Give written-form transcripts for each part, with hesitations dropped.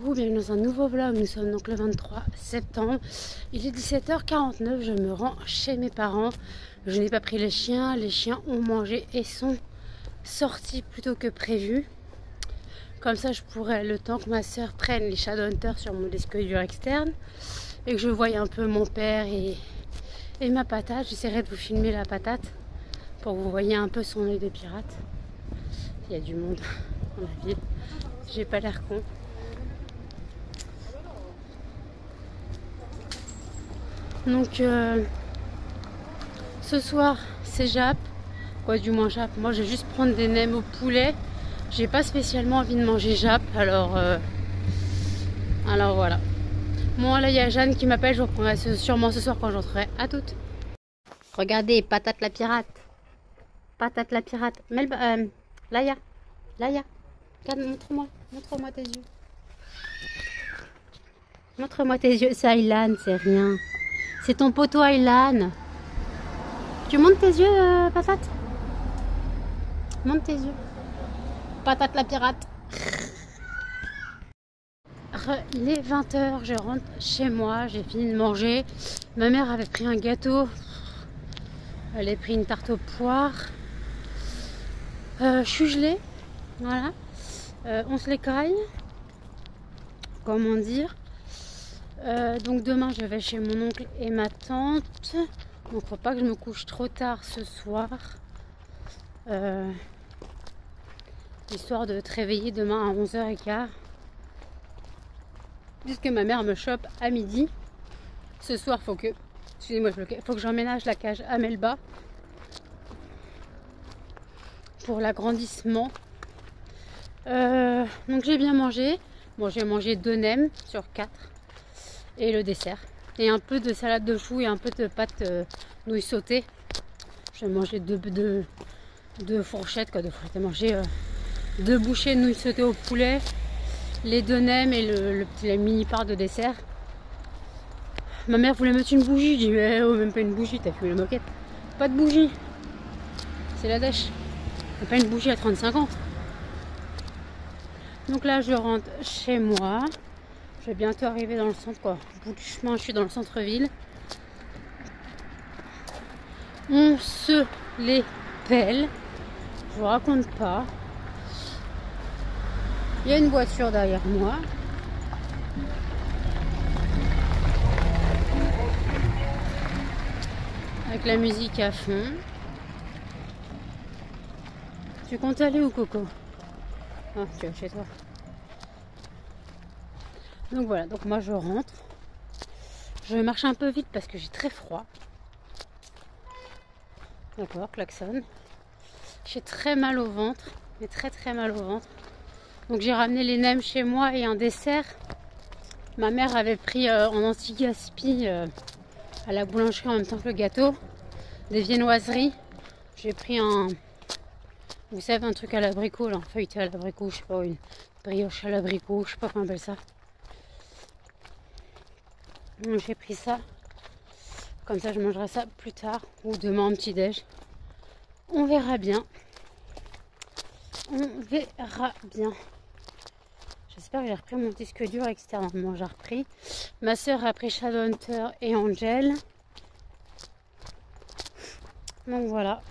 coucou, bienvenue dans un nouveau vlog. Nous sommes donc le 23 septembre. Il est 17h49, je me rends chez mes parents. Je n'ai pas pris les chiens ont mangé et sont sortis plus tôt que prévu. Comme ça je pourrais, le temps que ma soeur prenne les Shadowhunters sur mon disque dur externe et que je voie un peu mon père et ma patate. J'essaierai de vous filmer la patate pour que vous voyez un peu son œil de pirate. Il y a du monde dans la ville, j'ai pas l'air con. Donc ce soir c'est Jap, quoi du moins Jap. Moi je vais juste prendre des nems au poulet. J'ai pas spécialement envie de manger Jap, alors voilà. Bon là il y a Jeanne qui m'appelle, je reprendrai sûrement ce soir quand j'entrerai. À toutes. Regardez, patate la pirate. Patate la pirate. Laïa, regarde, montre-moi tes yeux. Montre-moi tes yeux, c'est Aylan, c'est rien. C'est ton poteau Aylan. Tu montes tes yeux, patate? Monte tes yeux. Patate la pirate. Il est 20h, je rentre chez moi, j'ai fini de manger. Ma mère avait pris un gâteau. Elle a pris une tarte aux poires. Je suis gelée. Voilà. On se l'écaille. Comment dire. Donc demain je vais chez mon oncle et ma tante. Donc faut pas que je me couche trop tard ce soir. Histoire de te réveiller demain à 11h15. Puisque ma mère me chope à midi. Ce soir faut que... Excusez-moi, faut que j'emménage la cage à Melba. Pour l'agrandissement. Donc j'ai bien mangé. Bon, j'ai mangé 2 nems sur 4. Et le dessert. Et un peu de salade de choux et un peu de pâte nouilles sautées. J'ai mangé deux fourchettes. Quoi, 2 fourchettes. J'ai mangé 2 bouchées de nouilles sautées au poulet. Les 2 nems et la mini part de dessert. Ma mère voulait mettre une bougie. Je dis mais oh, même pas une bougie, t'as fumé la moquette. Pas de bougie. C'est la dèche. Pas une bougie à 35 ans. Donc là je rentre chez moi. Je vais bientôt arriver dans le centre, quoi. Au bout du chemin, je suis dans le centre-ville. On se les pèle. Je vous raconte pas. Il y a une voiture derrière moi. Avec la musique à fond. Tu comptes aller où, Coco? Ah, tu es chez toi. Donc voilà, donc moi je rentre. Je vais marcher un peu vite parce que j'ai très froid. D'accord, klaxon. J'ai très mal au ventre, mais très mal au ventre. Donc j'ai ramené les nems chez moi et un dessert. Ma mère avait pris en anti-gaspi à la boulangerie en même temps que le gâteau. Des viennoiseries. J'ai pris vous savez, un truc à l'abricot, là, un feuilleté à l'abricot, je sais pas, une brioche à l'abricot, je sais pas comment on appelle ça. Donc j'ai pris ça. Comme ça je mangerai ça plus tard ou demain en petit déj. On verra bien. On verra bien. J'espère que j'ai repris mon disque dur externe. Moi j'ai repris. Ma soeur a pris Shadowhunter et Angel. Donc voilà.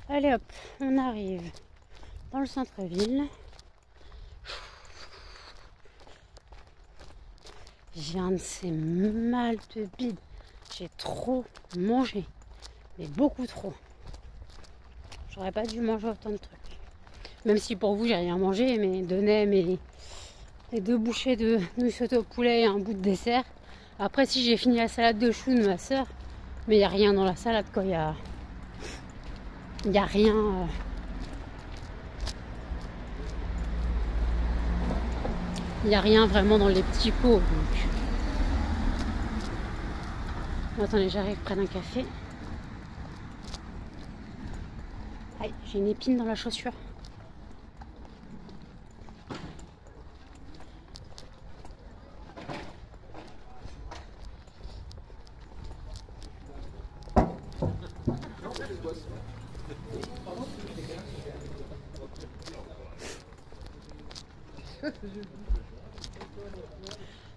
Allez hop, on arrive dans le centre-ville. J'ai un de ces mal de bide. J'ai trop mangé. Mais beaucoup trop. J'aurais pas dû manger autant de trucs. Même si pour vous j'ai rien mangé, mais 2 nems et 2 bouchées de nouilles sautées au poulet et un bout de dessert. Après si j'ai fini la salade de choux de ma soeur, mais il n'y a rien dans la salade quoi. Il y a rien. Il n'y a rien vraiment dans les petits pots. Donc. Attendez, j'arrive près d'un café. Aïe, j'ai une épine dans la chaussure.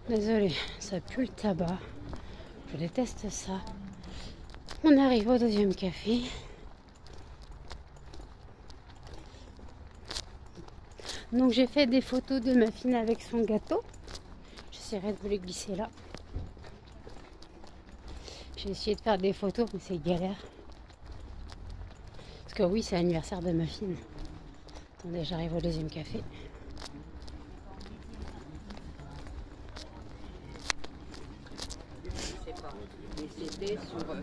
Désolée, ça pue le tabac. Je déteste ça. On arrive au deuxième café. Donc j'ai fait des photos de muffins avec son gâteau. J'essaierai de vous les glisser là. J'ai essayé de faire des photos, mais c'est galère. Parce que oui, c'est l'anniversaire de muffins. Attendez, j'arrive au deuxième café.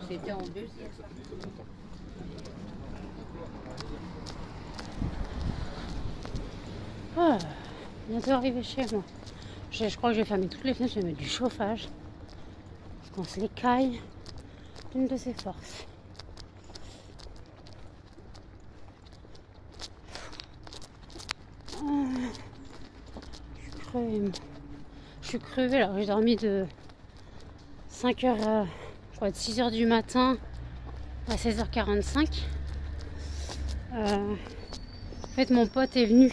C'était en deuxième. Ah, bientôt arrivé chez moi. Je crois que je vais fermer toutes les fenêtres, je vais mettre du chauffage. Parce qu'on se l'écaille d'une de ses forces. Je suis crevée. Je suis crevée, alors j'ai dormi de 5h, de 6h du matin à 16h45. En fait, mon pote est venu.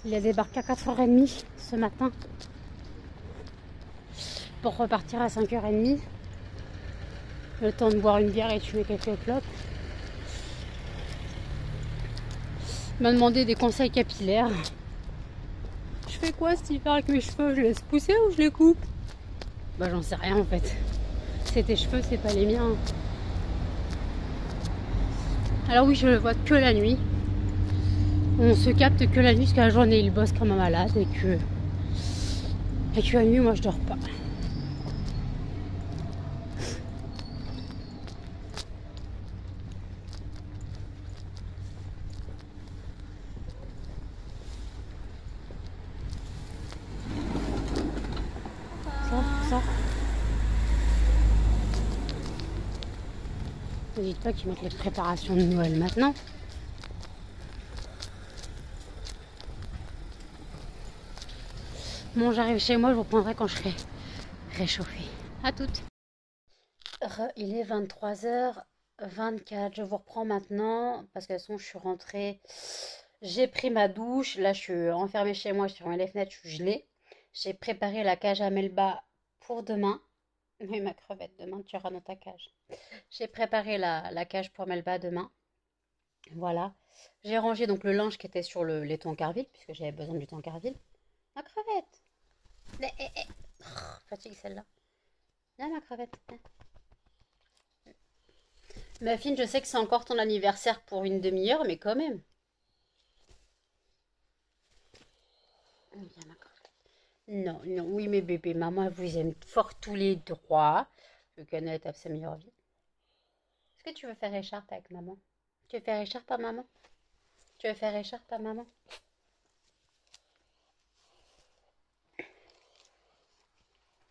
Il a débarqué à 4h30 ce matin pour repartir à 5h30. Le temps de boire une bière et de fumer quelques clopes. Il m'a demandé des conseils capillaires. Je fais quoi cet hiver avec mes cheveux? Je laisse pousser ou je les coupe? Bah j'en sais rien en fait. C'est tes cheveux, c'est pas les miens. Alors oui, je le vois que la nuit. On se capte que la nuit parce que la journée il bosse comme un malade et que la nuit moi je dors pas. Ça. Ne dites pas qu'ils mettent les préparations de Noël maintenant. Bon, j'arrive chez moi, je vous reprendrai quand je serai réchauffée. À toutes. Il est 23h24. Je vous reprends maintenant parce que de toute façon, je suis rentrée. J'ai pris ma douche. Là, je suis enfermée chez moi. Je suis fermé les fenêtres. Je suis gelée. J'ai préparé la cage à Melba pour demain. Oui, ma crevette, demain, tu iras dans ta cage. J'ai préparé la cage pour Melba demain. Voilà. J'ai rangé donc le linge qui était sur les Tancarville, puisque j'avais besoin du Tancarville. Ma crevette. Fatigue celle-là. Viens, ma crevette. Muffin, je sais que c'est encore ton anniversaire pour une demi-heure, mais quand même. Viens, ma crevette. Non, non, oui, mes bébés, maman elle vous aime fort tous les trois. Le canette a sa meilleure vie. Est-ce que tu veux faire écharpe avec maman? Tu veux faire écharpe à maman? Tu veux faire écharpe à maman?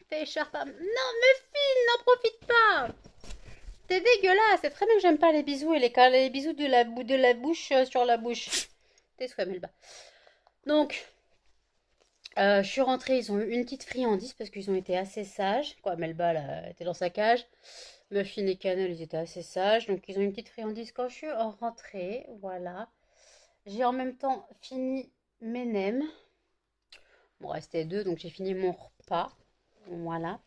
Fais écharpe à... Non, Muffin, n'en profite pas! T'es dégueulasse, c'est très bien que j'aime pas les bisous et les bisous de la bouche sur la bouche. T'es souhait, Melba. Donc, je suis rentrée, ils ont eu une petite friandise parce qu'ils ont été assez sages. Quoi, Melba, là, était dans sa cage. Muffin et Cannelle, ils étaient assez sages. Donc, ils ont eu une petite friandise quand je suis rentrée. Voilà. J'ai en même temps fini mes nems. Bon, restait deux, donc j'ai fini mon repas. Voilà.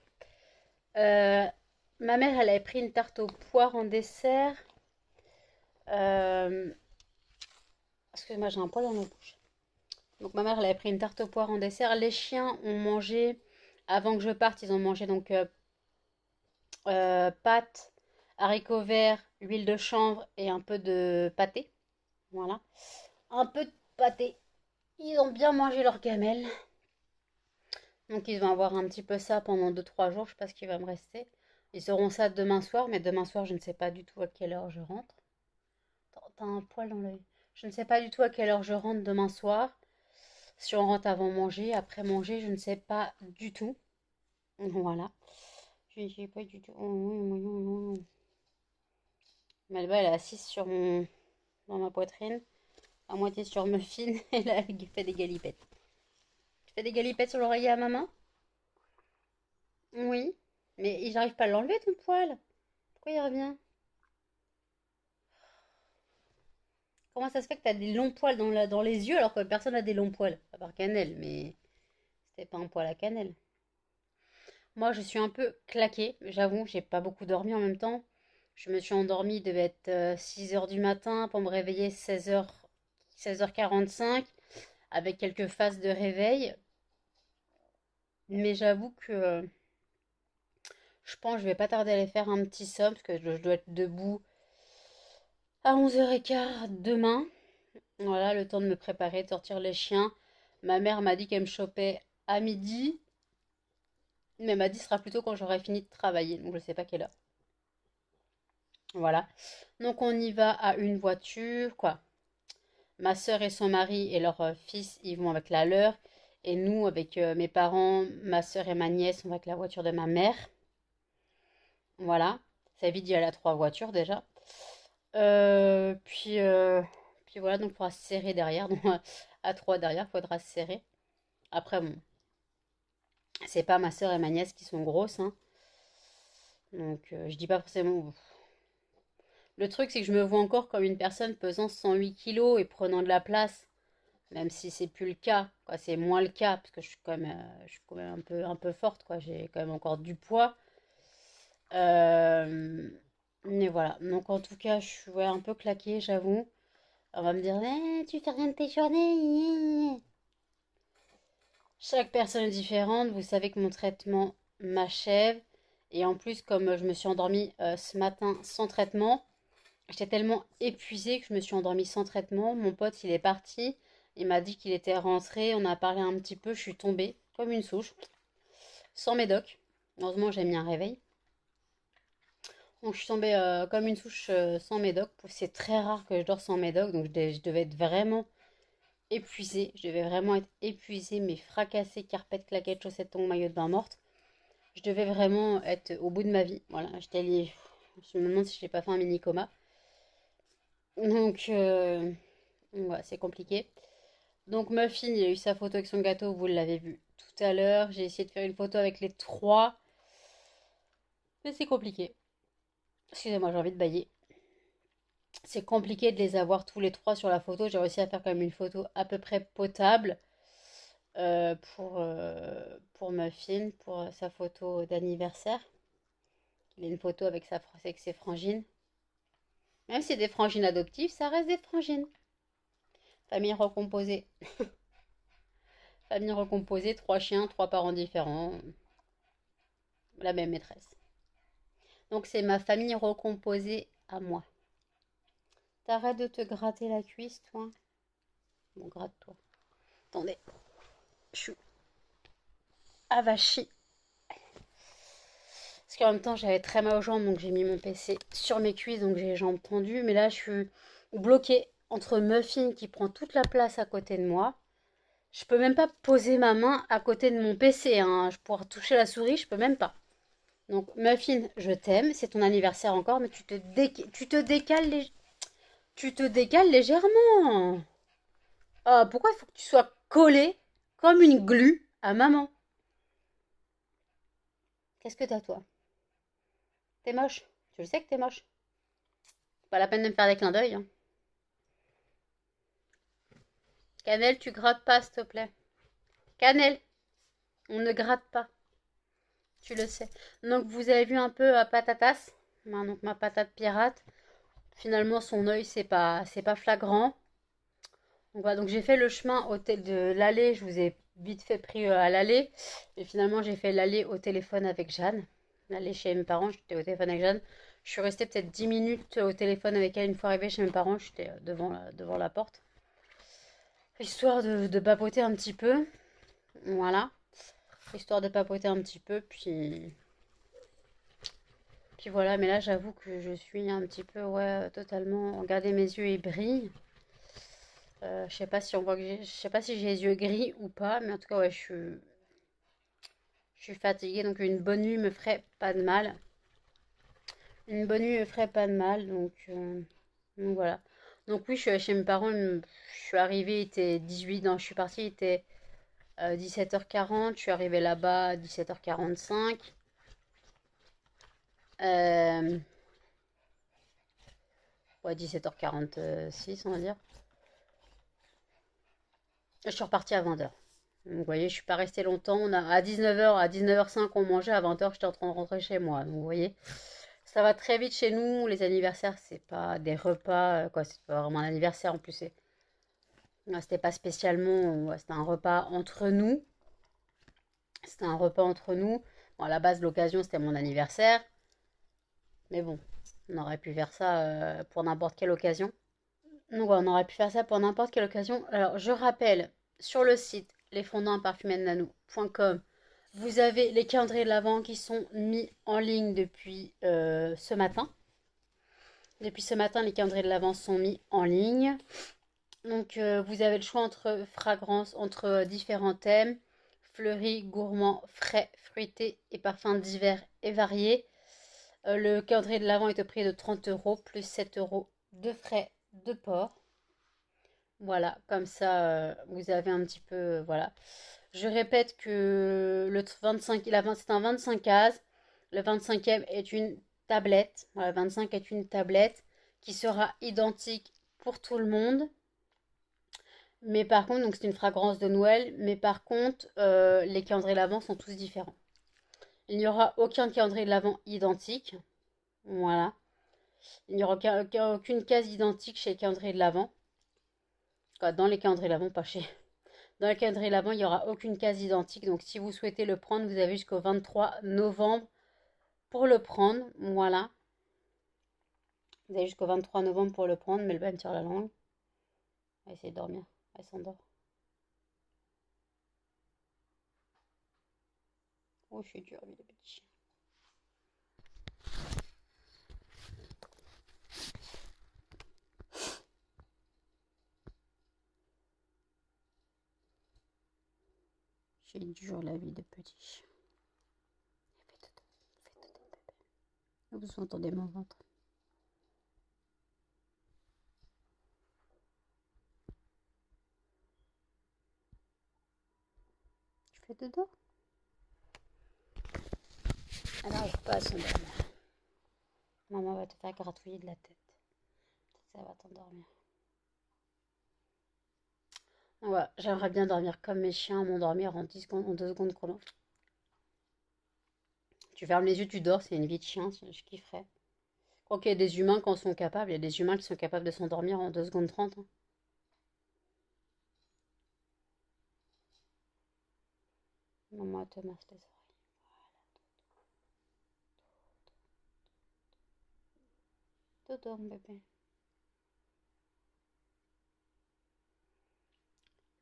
Ma mère, elle avait pris une tarte aux poires en dessert. Excusez-moi, j'ai un poil dans la bouche. Donc ma mère, elle avait pris une tarte aux poires en dessert. Les chiens ont mangé, avant que je parte, ils ont mangé donc pâtes, haricots verts, huile de chanvre et un peu de pâté. Voilà. Un peu de pâté. Ils ont bien mangé leur gamelle. Donc ils vont avoir un petit peu ça pendant 2-3 jours. Je sais pas ce qui va me rester. Ils auront ça demain soir, mais demain soir, je ne sais pas du tout à quelle heure je rentre. T'as un poil dans l'œil. Je ne sais pas du tout à quelle heure je rentre demain soir. Si on rentre avant manger, après manger, je ne sais pas du tout. Voilà. Je ne sais pas du tout. Melba, elle est assise dans ma poitrine, à moitié sur Muffin, et là, elle fait des galipettes. Tu fais des galipettes sur l'oreiller à maman? Oui. Mais j'arrive pas à l'enlever, ton poil. Pourquoi il revient? Comment ça se fait que t'as des longs poils dans les yeux alors que personne n'a des longs poils? À part Cannelle, mais c'était pas un poil à Cannelle. Moi, je suis un peu claquée, j'avoue, j'ai pas beaucoup dormi en même temps. Je me suis endormie, il devait être 6 heures du matin pour me réveiller 16h45 avec quelques phases de réveil. Mais j'avoue que je pense que je vais pas tarder à aller faire un petit somme parce que je dois être debout à 11h15 demain. Voilà, le temps de me préparer, de sortir les chiens. Ma mère m'a dit qu'elle me chopait à midi, mais elle m'a dit ce sera plutôt quand j'aurai fini de travailler, donc je sais pas quelle heure. Voilà. Donc on y va à une voiture, quoi. Ma sœur et son mari et leur fils, ils vont avec la leur. Et nous, avec mes parents, ma sœur et ma nièce, on va avec la voiture de ma mère. Voilà. Ça évite d'y aller à trois voitures déjà. Euh, puis, euh, puis voilà, donc il faudra se serrer derrière. Donc à trois derrière, il faudra se serrer. Après, bon, c'est pas ma sœur et ma nièce qui sont grosses, hein. Donc je dis pas forcément. Le truc, c'est que je me vois encore comme une personne pesant 108 kilos et prenant de la place. Même si c'est plus le cas, quoi, c'est moins le cas, parce que je suis quand même un peu forte, quoi. J'ai quand même encore du poids. Euh, mais voilà. Donc en tout cas, je suis ouais, un peu claquée, j'avoue. On va me dire, eh, tu fais rien de tes journées. Chaque personne est différente. Vous savez que mon traitement m'achève. Et en plus, comme je me suis endormie ce matin sans traitement, j'étais tellement épuisée que je me suis endormie sans traitement. Mon pote, il est parti. Il m'a dit qu'il était rentré. On a parlé un petit peu. Je suis tombée comme une souche, sans médoc. Heureusement, j'ai mis un réveil. Donc, je suis tombée comme une souche sans médoc. C'est très rare que je dors sans médoc. Donc, je devais être vraiment épuisée. Je devais vraiment être épuisée, mais fracassée, carpette, claquette, chaussettes, tongs, maillot de bain morte. Je devais vraiment être au bout de ma vie. Voilà, j'étais allée. Je me demande si je n'ai pas fait un mini coma. Donc, ouais, c'est compliqué. Donc Muffin, il a eu sa photo avec son gâteau, vous l'avez vu tout à l'heure. J'ai essayé de faire une photo avec les trois, mais c'est compliqué. Excusez-moi, j'ai envie de bailler. C'est compliqué de les avoir tous les trois sur la photo. J'ai réussi à faire quand même une photo à peu près potable pour Muffin, pour sa photo d'anniversaire. Il a une photo avec ses frangines. Même si c'est des frangines adoptives, ça reste des frangines. Famille recomposée. Famille recomposée, trois chiens, trois parents différents. La même maîtresse. Donc c'est ma famille recomposée à moi. T'arrêtes de te gratter la cuisse, toi. Bon, gratte-toi. Attendez, je suis avachie. Parce qu'en même temps, j'avais très mal aux jambes, donc j'ai mis mon PC sur mes cuisses, donc j'ai les jambes tendues. Mais là, je suis bloquée entre Muffin qui prend toute la place à côté de moi. Je peux même pas poser ma main à côté de mon PC, hein. Je pourrais toucher la souris, je peux même pas. Donc, Muffin, je t'aime. C'est ton anniversaire encore, mais tu te décales légèrement. Ah, pourquoi il faut que tu sois collé comme une glu à maman? Qu'est-ce que t'as, toi? T'es moche. Tu le sais que t'es moche. Pas la peine de me faire des clins d'œil, hein. Cannelle, tu grattes pas, s'il te plaît. Cannelle, on ne gratte pas. Tu le sais. Donc, vous avez vu un peu à Patatas. Donc, ma patate pirate. Finalement, son œil, c'est pas flagrant. Donc, voilà, donc j'ai fait le chemin de l'aller. Je vous ai vite fait pris à l'aller. Et finalement, j'ai fait l'aller au téléphone avec Jeanne. L'aller chez mes parents, j'étais au téléphone avec Jeanne. Je suis restée peut-être 10 minutes au téléphone avec elle une fois arrivée chez mes parents. J'étais devant la porte. Histoire de papoter un petit peu. Voilà. Histoire de papoter un petit peu. Puis voilà. Mais là, j'avoue que je suis un petit peu, ouais, totalement. Regardez, mes yeux, ils brillent. Je sais pas si on voit que je sais pas si j'ai les yeux gris ou pas, mais en tout cas, ouais, je suis fatiguée, donc une bonne nuit me ferait pas de mal. Une bonne nuit me ferait pas de mal, donc voilà. Donc oui, je suis allée chez mes parents, je suis arrivée, il était 18, non, je suis partie, il était 17h40, je suis arrivée là-bas à 17h45. Euh, Ouais, 17h46, on va dire. Je suis repartie à 20h. Donc, vous voyez, je suis pas restée longtemps. À 19h, à 19h05, on mangeait. À 20h, j'étais en train de rentrer chez moi. Donc, vous voyez, ça va très vite chez nous. Les anniversaires, c'est pas des repas, quoi. C'est pas vraiment un anniversaire en plus. C'était pas spécialement. C'était un repas entre nous. C'était un repas entre nous. Bon, à la base, l'occasion, c'était mon anniversaire. Mais bon, on aurait pu faire ça pour n'importe quelle occasion. Donc, ouais, on aurait pu faire ça pour n'importe quelle occasion. Alors, je rappelle, sur le site lesfondants-parfumés-de-nanou.com, vous avez les calendriers de l'Avent qui sont mis en ligne depuis ce matin. Depuis ce matin, les calendriers de l'Avent sont mis en ligne. Donc, vous avez le choix entre fragrances, entre différents thèmes, fleuris, gourmands, frais, fruités et parfums divers et variés. Le calendrier de l'Avent est au prix de 30 € plus 7 € de frais de port. Voilà, comme ça, vous avez un petit peu, voilà. Je répète que le 25, c'est un 25 cases. Le 25e est une tablette. Voilà, le 25 est une tablette qui sera identique pour tout le monde. Mais par contre, donc c'est une fragrance de Noël. Mais par contre, les calendriers de l'Avent sont tous différents. Il n'y aura aucun calendrier de l'Avent identique. Voilà. Il n'y aura aucune case identique chez les calendriers de l'Avent. Dans les calendriers de l'Avent, pas chez. Dans le calendrier de l'Avent, il n'y aura aucune case identique. Donc si vous souhaitez le prendre, vous avez jusqu'au 23 novembre pour le prendre. Voilà. Vous avez jusqu'au 23 novembre pour le prendre. Mais le me tire la langue. Elle va essayer de dormir. Elle s'endort. Oh, je suis dur, lui, le petit chien. J'ai dur la vie de petit chien. Fais dodo, bébé. Vous entendez mon ventre. Tu fais dodo? Elle n'arrive pas à s'endormir. Maman va te faire gratouiller de la tête. Peut-être ça va t'endormir. Ouais, j'aimerais bien dormir comme mes chiens, m'endormir en 10 secondes, en 2 secondes chrono. Tu fermes les yeux, tu dors, c'est une vie de chien, je kifferais. Je crois qu'il y a des humains qui en sont capables, il y a des humains qui sont capables de s'endormir en 2 secondes 30. Hein. Maman te masse les oreilles. Dodo, mon bébé.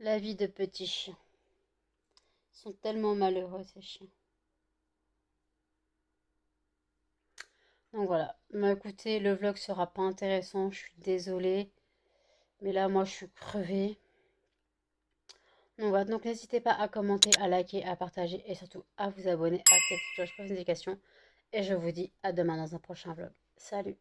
La vie de petits chiens. Ils sont tellement malheureux, ces chiens. Donc voilà. Mais écoutez, le vlog sera pas intéressant, je suis désolée. Mais là, moi, je suis crevée. Donc voilà, donc n'hésitez pas à commenter, à liker, à partager et surtout à vous abonner, à activer la cloche pour les notifications. Et je vous dis à demain dans un prochain vlog. Salut!